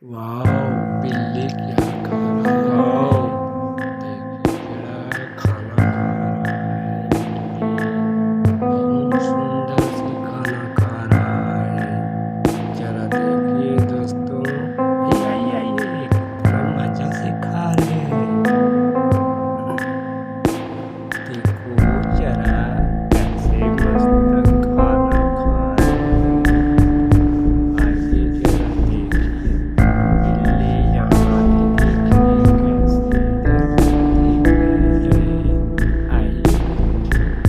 वाह, बिल्ली क्या खा रहा है? देखिए जरा खाना खा रहा है बिल्ली। बहुत सुंदर से खाना खा रहा है। जरा देखिए दोस्तों, ये कितना मजे से खा रहे हैं। देखो जरा कैसे मस्त खाना खा रहे हैं। आइए जरा देखिए, बिल्ली यहाँ भी देखिए कैसे इधर देख रहे हैं। आइए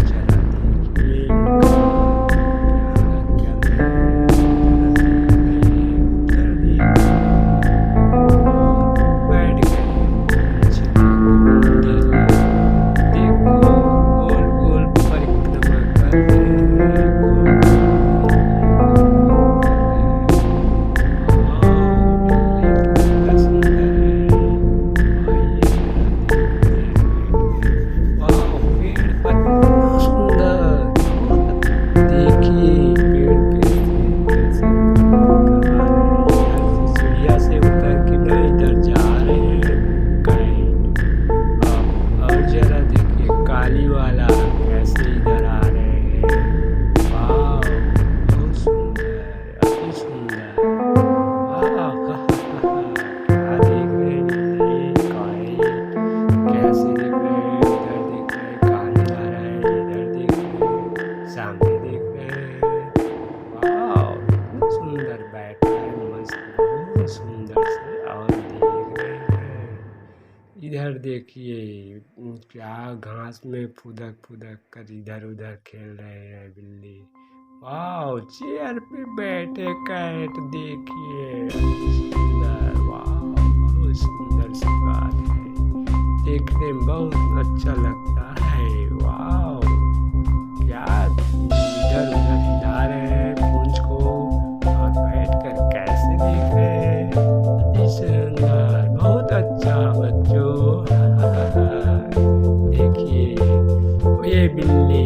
जरा देखिए इनका क्या क्या है। जरा देख रहे हैं, उधर देख रहे हैं और बैठ गए पूंछ लेके मुंडेला। देखो गोल गोल परिक्रमा कर रहे हैं, गोल गोल कर रहे हैं। वाह, बिल्ली कितना सुंदर है। आइए जरा देखते हैं। वाह, पेड़ पर कितना सुंदर। देखिए पेड़ पे से कैसे कमा रहे हैं। इधर से सीढ़िया से उतर के ना इधर जा रहे हैं गाइड। और जरा देखिए काली वाला कैसे इधर आ रहे हैं। वाह, बहुत सुंदर, अति सुंदर। वाह, क्या देख रहे हैं ये गाइड, कैसे देख रहे हैं। इधर देख रहे हैं, कहाँ जा रहा है, इधर देख रहे हैं, सामने देख रहे हैं। वाह, इतना सुंदर बैठा है मस्त, बहुत सुंदर से और देख रहे हैं। इधर देखिए क्या घास में फुदक फुदक कर इधर उधर खेल रहे हैं बिल्ली। वाह, चेयर पे बैठे कैट देखिए, अति सुंदर। वाह, बहुत सुंदर सी बात है, देखने में बहुत अच्छा लगता है। वाह, क्या इधर उधर हिला रहे हैं पूंछ को और बैठकर कैसे देख रहे हैं। अति सुंदर, बहुत अच्छा बच्चों। देखिए ये बिल्ली